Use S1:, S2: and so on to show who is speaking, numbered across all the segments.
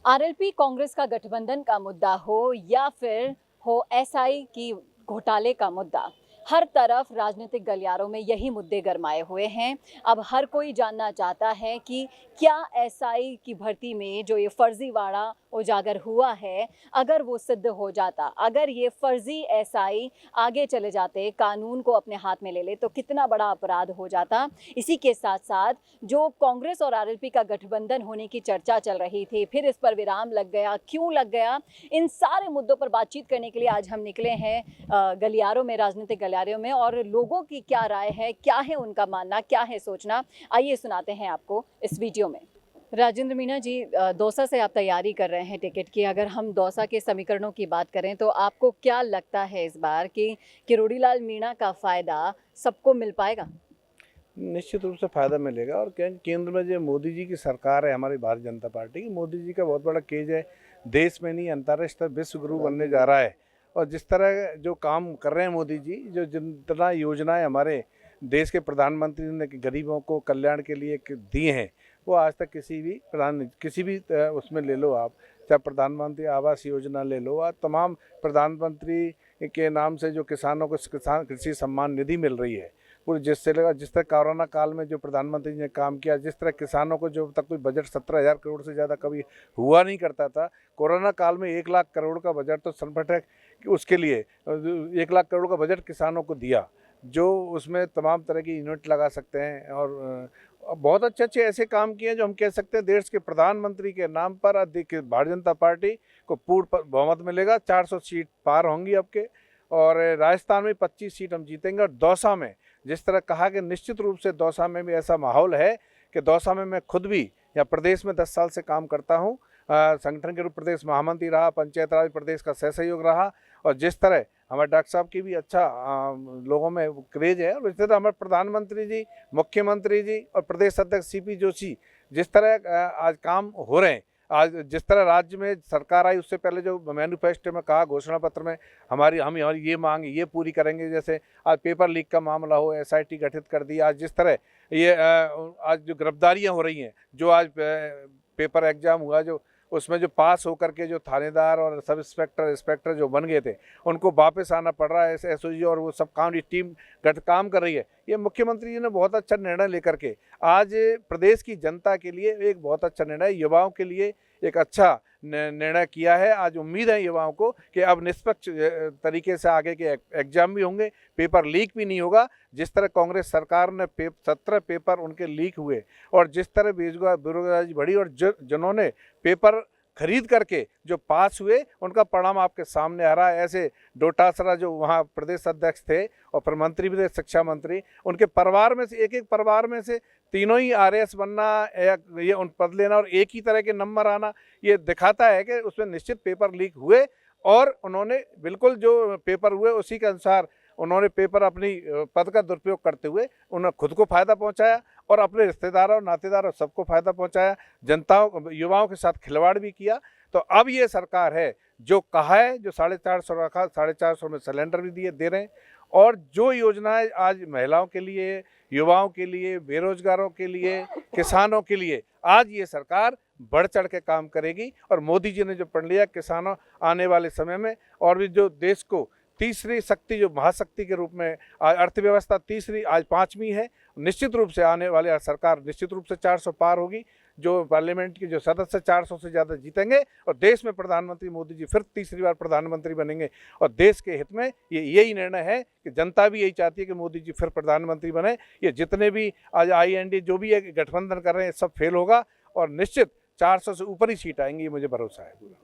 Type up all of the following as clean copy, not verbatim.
S1: RLP Congress का गठबंधन का मुद्दा हो या फिर हो एसआई की घोटाले का मुद्दा, हर तरफ राजनीतिक गलियारों में यही मुद्दे गरमाए हुए हैं। अब हर कोई जानना चाहता है कि क्या एसआई की भर्ती में जो ये फर्जीवाड़ा उजागर हुआ है, अगर वो सिद्ध हो जाता, अगर ये फर्जी एसआई आगे चले जाते, कानून को अपने हाथ में ले ले, तो कितना बड़ा अपराध हो जाता। इसी के साथ साथ जो कांग्रेस और आरएलपी का गठबंधन होने की चर्चा चल रही थी, फिर इस पर विराम लग गया, क्यों लग गया, इन सारे मुद्दों पर बातचीत करने के लिए आज हम निकले हैं गलियारों में, राजनीतिक गलियारों में, और लोगों की क्या राय है, क्या है उनका मानना, क्या है सोचना, आइए सुनाते हैं आपको इस वीडियो में। राजेंद्र मीणा जी, दौसा से आप तैयारी कर रहे हैं टिकट की। अगर हम दौसा के समीकरणों की बात करें तो आपको क्या लगता है इस बार कि किरोड़ीलाल मीणा का फायदा सबको मिल पाएगा?
S2: निश्चित रूप से फायदा मिलेगा। और केंद्र में जो मोदी जी की सरकार है, हमारी भारतीय जनता पार्टी की, मोदी जी का बहुत बड़ा केज है, देश में नहीं अंतर्राष्ट्रीय विश्व गुरु बनने जा रहा है। और जिस तरह जो काम कर रहे हैं मोदी जी, जो जितना योजनाएं हमारे देश के प्रधानमंत्री ने गरीबों को कल्याण के लिए दी हैं, वो आज तक किसी भी उसमें ले लो आप, चाहे प्रधानमंत्री आवास योजना ले लो, और तमाम प्रधानमंत्री के नाम से जो किसानों को किसान कृषि सम्मान निधि मिल रही है, वो जिस तरह कोरोना काल में जो प्रधानमंत्री ने काम किया, जिस तरह किसानों को जो तक कोई बजट 17,000 करोड़ से ज़्यादा कभी हुआ नहीं करता था, कोरोना काल में 1 लाख करोड़ का बजट तो संकट है कि उसके लिए 1 लाख करोड़ का बजट किसानों को दिया, जो उसमें तमाम तरह की यूनिट लगा सकते हैं। और बहुत अच्छे अच्छे ऐसे काम किए हैं जो हम कह सकते हैं देश के प्रधानमंत्री के नाम पर भारतीय जनता पार्टी को पूर्ण बहुमत मिलेगा। 400 सीट पार होंगी अब के, और राजस्थान में 25 सीट हम जीतेंगे। और दौसा में जिस तरह कहा कि निश्चित रूप से दौसा में भी ऐसा माहौल है कि दौसा में मैं खुद भी या प्रदेश में 10 साल से काम करता हूँ, संगठन के रूप प्रदेश महामंत्री रहा, पंचायत राज प्रदेश का सह सहयोग रहा, और जिस तरह हमारे डॉक्टर साहब की भी अच्छा लोगों में क्रेज है, और इस तरह हमारे प्रधानमंत्री जी, मुख्यमंत्री जी और प्रदेश अध्यक्ष सीपी जोशी जिस तरह आज काम हो रहे हैं, आज जिस तरह राज्य में सरकार आई उससे पहले जो मैनिफेस्टो में कहा, घोषणा पत्र में हमारी ये मांग ये पूरी करेंगे, जैसे आज पेपर लीक का मामला हो, एसआईटी गठित कर दी, आज जिस तरह ये आज जो गिरफ्तारियां हो रही हैं, जो आज पेपर एग्जाम हुआ, जो उसमें जो पास होकर के जो थानेदार और सब इंस्पेक्टर जो बन गए थे, उनको वापस आना पड़ रहा है एसओजी, और वो सब काम टीम काम कर रही है। ये मुख्यमंत्री जी ने बहुत अच्छा निर्णय लेकर के आज प्रदेश की जनता के लिए एक बहुत अच्छा निर्णय, युवाओं के लिए एक अच्छा निर्णय किया है। आज उम्मीद है युवाओं को कि अब निष्पक्ष तरीके से आगे के एग्जाम भी होंगे, पेपर लीक भी नहीं होगा। जिस तरह कांग्रेस सरकार ने 17 पेपर उनके लीक हुए, और जिस तरह बेरोजगारी बढ़ी, और जिन्होंने पेपर खरीद करके जो पास हुए, उनका परिणाम आपके सामने आ रहा है। ऐसे डोटासरा जो वहाँ प्रदेश अध्यक्ष थे और फिर मंत्री भी थे, शिक्षा मंत्री, उनके परिवार में से एक परिवार में से तीनों ही आरएएस बनना, ये उन पद लेना और एक ही तरह के नंबर आना, ये दिखाता है कि उसमें निश्चित पेपर लीक हुए, और उन्होंने बिल्कुल जो पेपर हुए उसी के अनुसार उन्होंने पेपर अपनी पद का दुरुपयोग करते हुए उन्होंने खुद को फायदा पहुंचाया और अपने रिश्तेदारों, नातेदारों, सबको फायदा पहुंचाया, युवाओं के साथ खिलवाड़ भी किया। तो अब ये सरकार है जो कहा है, जो 450 रखा, 450 में सिलेंडर भी दे रहे हैं, और जो योजनाएं आज महिलाओं के लिए, युवाओं के लिए, बेरोजगारों के लिए, किसानों के लिए, आज ये सरकार बढ़ चढ़ के काम करेगी। और मोदी जी ने जो पढ़ लिया, किसानों आने वाले समय में और भी जो देश को तीसरी शक्ति, जो महाशक्ति के रूप में आज अर्थव्यवस्था तीसरी, आज 5वीं है, निश्चित रूप से आने वाले सरकार निश्चित रूप से 400 पार होगी। जो पार्लियामेंट के जो सदस्य 400 से ज़्यादा जीतेंगे, और देश में प्रधानमंत्री मोदी जी फिर तीसरी बार प्रधानमंत्री बनेंगे। और देश के हित में यही निर्णय है कि जनता भी यही चाहती है कि मोदी जी फिर प्रधानमंत्री बने। ये जितने भी आज IND जो भी है गठबंधन कर रहे हैं, सब फेल होगा, और निश्चित 400 से ऊपर ही सीट आएंगी, मुझे भरोसा है पूरा।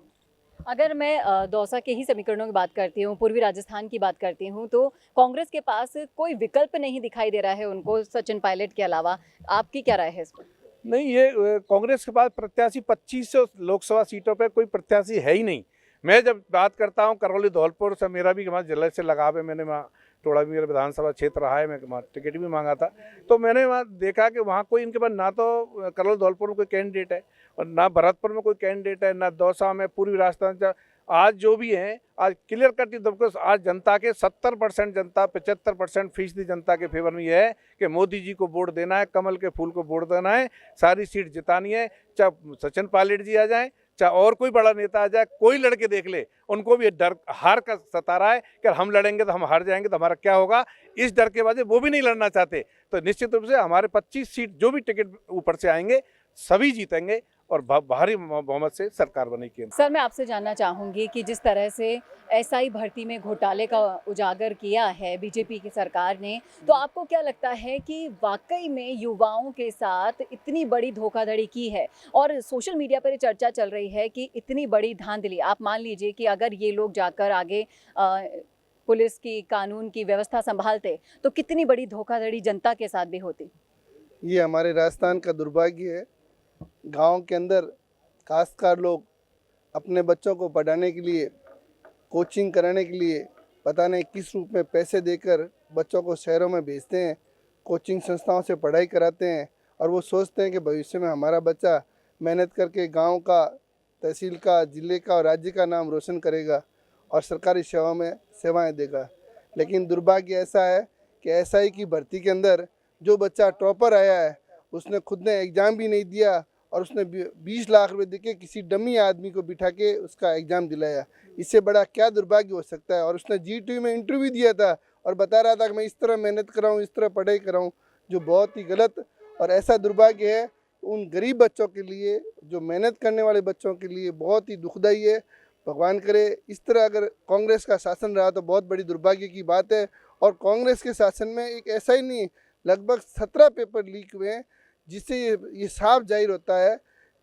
S1: अगर मैं दौसा के ही समीकरणों की बात करती हूँ, पूर्वी राजस्थान की बात करती हूँ, तो कांग्रेस के पास कोई विकल्प नहीं दिखाई दे रहा है उनको सचिन पायलट के अलावा। आपकी क्या राय है इस पर?
S2: नहीं, ये कांग्रेस के पास प्रत्याशी 2500 लोकसभा सीटों पे कोई प्रत्याशी है ही नहीं। मैं जब बात करता हूँ करौली धौलपुर से, मेरा भी वहाँ जिले से लगाव है, मैंने वहाँ थोड़ा भी मेरा विधानसभा क्षेत्र रहा है, मैं वहाँ टिकट भी मांगा था, तो मैंने वहाँ देखा कि वहाँ कोई इनके पास ना तो करौली धौलपुर में कोई कैंडिडेट है, और ना भरतपुर में कोई कैंडिडेट है, ना दौसा में, पूर्वी राजस्थान आज जो भी हैं, आज क्लियर कट आज जनता के 70% जनता, 75% जनता के फेवर में यह है कि मोदी जी को वोट देना है, कमल के फूल को वोट देना है, सारी सीट जितानी है, चाहे सचिन पायलट जी आ जाएं, चाहे और कोई बड़ा नेता आ जाए, कोई लड़के देख ले, उनको भी ये डर हार का सता रहा है कि हम लड़ेंगे तो हम हार जाएंगे तो हमारा क्या होगा। इस डर के वजह वो भी नहीं लड़ना चाहते। तो निश्चित रूप से हमारे 25 सीट जो भी टिकट ऊपर से आएंगे सभी जीतेंगे और भारी बहुमत से सरकार बनेगी।
S1: सर, मैं आपसे जानना चाहूँगी कि जिस तरह से एसआई भर्ती में घोटाले का उजागर किया है बीजेपी की सरकार ने, तो आपको क्या लगता है कि वाकई में युवाओं के साथ इतनी बड़ी धोखाधड़ी की है? और सोशल मीडिया पर ये चर्चा चल रही है कि इतनी बड़ी धांधली, आप मान लीजिए कि अगर ये लोग जाकर आगे पुलिस की, कानून की व्यवस्था संभालते तो कितनी बड़ी धोखाधड़ी जनता के साथ भी होती।
S3: ये हमारे राजस्थान का दुर्भाग्य है। गांव के अंदर काश्तकार लोग अपने बच्चों को पढ़ाने के लिए, कोचिंग कराने के लिए पता नहीं किस रूप में पैसे देकर बच्चों को शहरों में भेजते हैं, कोचिंग संस्थाओं से पढ़ाई कराते हैं और वो सोचते हैं कि भविष्य में हमारा बच्चा मेहनत करके गांव का, तहसील का, ज़िले का और राज्य का नाम रोशन करेगा और सरकारी सेवा में सेवाएं देगा। लेकिन दुर्भाग्य ऐसा है कि एसआई की भर्ती के अंदर जो बच्चा टॉपर आया है उसने खुद ने एग्ज़ाम भी नहीं दिया और उसने 20 लाख रुपए देके किसी डमी आदमी को बिठा के उसका एग्ज़ाम दिलाया। इससे बड़ा क्या दुर्भाग्य हो सकता है। और उसने जी2 में इंटरव्यू दिया था और बता रहा था कि मैं इस तरह मेहनत कराऊँ, इस तरह पढ़ाई कराऊँ, जो बहुत ही गलत और ऐसा दुर्भाग्य है उन गरीब बच्चों के लिए, जो मेहनत करने वाले बच्चों के लिए बहुत ही दुखदाई है। भगवान करे इस तरह अगर कांग्रेस का शासन रहा तो बहुत बड़ी दुर्भाग्य की बात है। और कांग्रेस के शासन में एक ऐसा ही नहीं, लगभग 17 पेपर लीक हुए हैं, जिससे ये साफ जाहिर होता है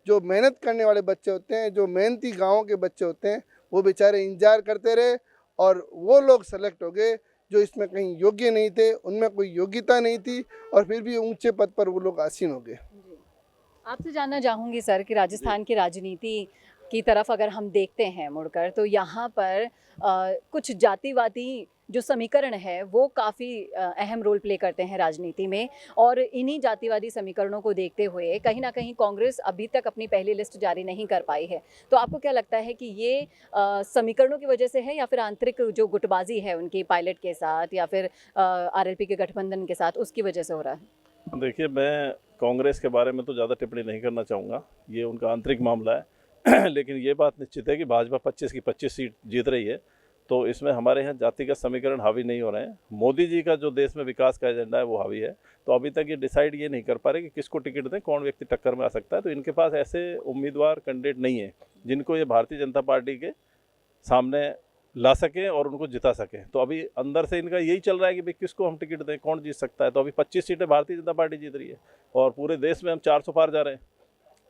S3: जो मेहनत करने वाले बच्चे होते हैं, जो मेहनती गाँवों के बच्चे होते हैं, वो बेचारे इंतजार करते रहे और वो लोग सेलेक्ट हो गए जो इसमें कहीं योग्य नहीं थे, उनमें कोई योग्यता नहीं थी और फिर भी ऊंचे पद पर वो लोग आसीन हो गए।
S1: आपसे जानना चाहूँगी सर कि राजस्थान की राजनीति की तरफ अगर हम देखते हैं मुड़कर, तो यहाँ पर कुछ जातिवादी जो समीकरण है वो काफ़ी अहम रोल प्ले करते हैं राजनीति में। और इन्हीं जातिवादी समीकरणों को देखते हुए कहीं ना कहीं कांग्रेस अभी तक अपनी पहली लिस्ट जारी नहीं कर पाई है। तो आपको क्या लगता है कि ये समीकरणों की वजह से है या फिर आंतरिक जो गुटबाजी है उनकी पायलट के साथ या फिर आरएलपी के गठबंधन के साथ, उसकी वजह से हो रहा है?
S4: देखिए, मैं कांग्रेस के बारे में तो ज़्यादा टिप्पणी नहीं करना चाहूँगा, ये उनका आंतरिक मामला है। लेकिन ये बात निश्चित है कि भाजपा 25 की 25 सीट जीत रही है, तो इसमें हमारे यहाँ जातिगत समीकरण हावी नहीं हो रहे हैं। मोदी जी का जो देश में विकास का एजेंडा है वो हावी है। तो अभी तक ये डिसाइड ये नहीं कर पा रहे कि किसको टिकट दें, कौन व्यक्ति टक्कर में आ सकता है। तो इनके पास ऐसे उम्मीदवार कैंडिडेट नहीं है जिनको ये भारतीय जनता पार्टी के सामने ला सकें और उनको जिता सकें। तो अभी अंदर से इनका यही चल रहा है कि भाई किसको हम टिकट दें, कौन जीत सकता है। तो अभी 25 सीटें भारतीय जनता पार्टी जीत रही है और पूरे देश में हम 400 पार जा रहे हैं।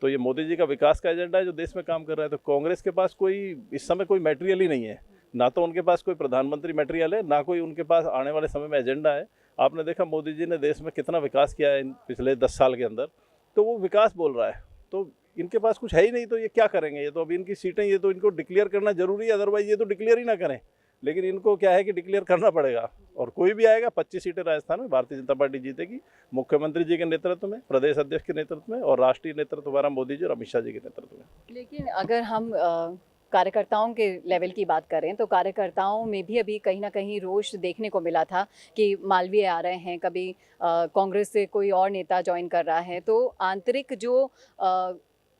S4: तो ये मोदी जी का विकास का एजेंडा है जो देश में काम कर रहा है। तो कांग्रेस के पास कोई इस समय कोई मटेरियल ही नहीं है, ना तो उनके पास कोई प्रधानमंत्री मटेरियल है, ना कोई उनके पास आने वाले समय में एजेंडा है। आपने देखा मोदी जी ने देश में कितना विकास किया है इन पिछले 10 साल के अंदर, तो वो विकास बोल रहा है। तो इनके पास कुछ है ही नहीं, तो ये क्या करेंगे। ये तो अभी इनकी सीटें, ये तो इनको डिक्लेयर करना जरूरी है, अदरवाइज ये तो डिक्लेयर ही ना करें। लेकिन इनको क्या है कि डिक्लेयर करना पड़ेगा और कोई भी आएगा। 25 सीटें राजस्थान में भारतीय जनता पार्टी जीतेगी, मुख्यमंत्री जी के नेतृत्व में, प्रदेश अध्यक्ष के नेतृत्व में और राष्ट्रीय नेतृत्व हमारा मोदी जी और अमित शाह जी के नेतृत्व में।
S1: लेकिन अगर हम कार्यकर्ताओं के लेवल की बात करें तो कार्यकर्ताओं में भी अभी कहीं ना कहीं रोष देखने को मिला था कि मालवीय आ रहे हैं, कभी कांग्रेस से कोई और नेता ज्वाइन कर रहा है। तो आंतरिक जो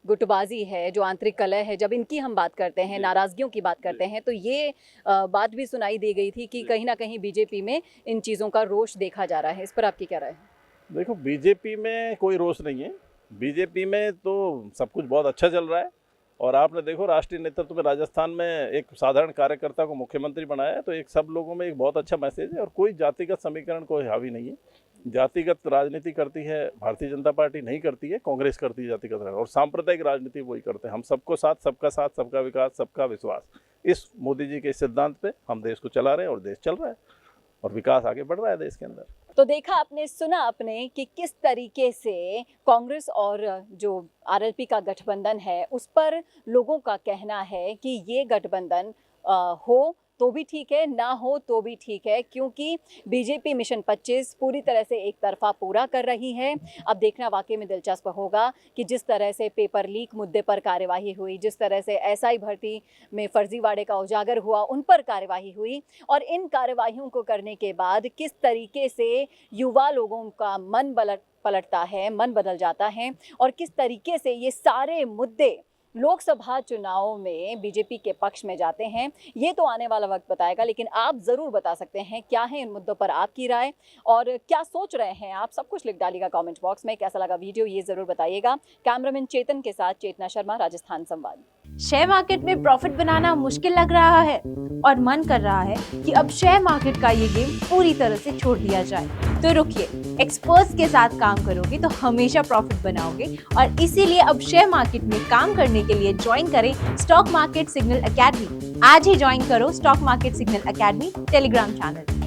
S1: गुटबाजी है, जो आंतरिक कलह है, जब इनकी हम बात करते हैं, नाराज़गियों की बात करते हैं, तो ये बात भी सुनाई दी गई थी कि कहीं ना कहीं बीजेपी में इन चीज़ों का रोष देखा जा रहा है। इस पर आपकी क्या राय है?
S4: देखो, बीजेपी में कोई रोष नहीं है। बीजेपी में तो सब कुछ बहुत अच्छा चल रहा है और आपने देखो राष्ट्रीय नेतृत्व में राजस्थान में एक साधारण कार्यकर्ता को मुख्यमंत्री बनाया है, तो एक सब लोगों में एक बहुत अच्छा मैसेज है। और कोई जातिगत समीकरण कोई हावी नहीं है। जातिगत राजनीति करती है भारतीय जनता पार्टी नहीं करती है, कांग्रेस करती है जातिगत राजनीति, और सांप्रदायिक राजनीति वही करते हैं। हम सबको साथ, सबका विकास, सबका विश्वास, इस मोदी जी के सिद्धांत पे हम देश को चला रहे हैं और देश चल रहा है और विकास आगे बढ़ रहा है देश के अंदर।
S1: तो देखा आपने, सुना आपने कि किस तरीके से कांग्रेस और जो आरएलपी का गठबंधन है उस पर लोगों का कहना है कि ये गठबंधन हो तो भी ठीक है, ना हो तो भी ठीक है, क्योंकि बीजेपी मिशन 25 पूरी तरह से एक तरफा पूरा कर रही है। अब देखना वाकई में दिलचस्प होगा कि जिस तरह से पेपर लीक मुद्दे पर कार्यवाही हुई, जिस तरह से एसआई भर्ती में फर्जीवाड़े का उजागर हुआ, उन पर कार्यवाही हुई और इन कार्यवाहियों को करने के बाद किस तरीके से युवा लोगों का मन पलटता है, मन बदल जाता है और किस तरीके से ये सारे मुद्दे लोकसभा चुनाव में बीजेपी के पक्ष में जाते हैं, ये तो आने वाला वक्त बताएगा। लेकिन आप ज़रूर बता सकते हैं क्या है इन मुद्दों पर आपकी राय और क्या सोच रहे हैं आप, सब कुछ लिख डालिएगा कमेंट बॉक्स में। कैसा लगा वीडियो ये ज़रूर बताइएगा। कैमरामैन चेतन के साथ चेतना शर्मा, राजस्थान संवाद।
S5: शेयर मार्केट में प्रॉफिट बनाना मुश्किल लग रहा है और मन कर रहा है कि अब शेयर मार्केट का ये गेम पूरी तरह से छोड़ दिया जाए, तो रुकिए, एक्सपर्ट्स के साथ काम करोगे तो हमेशा प्रॉफिट बनाओगे। और इसीलिए अब शेयर मार्केट में काम करने के लिए ज्वाइन करें स्टॉक मार्केट सिग्नल एकेडमी। आज ही ज्वाइन करो stock market signal academy Telegram channel.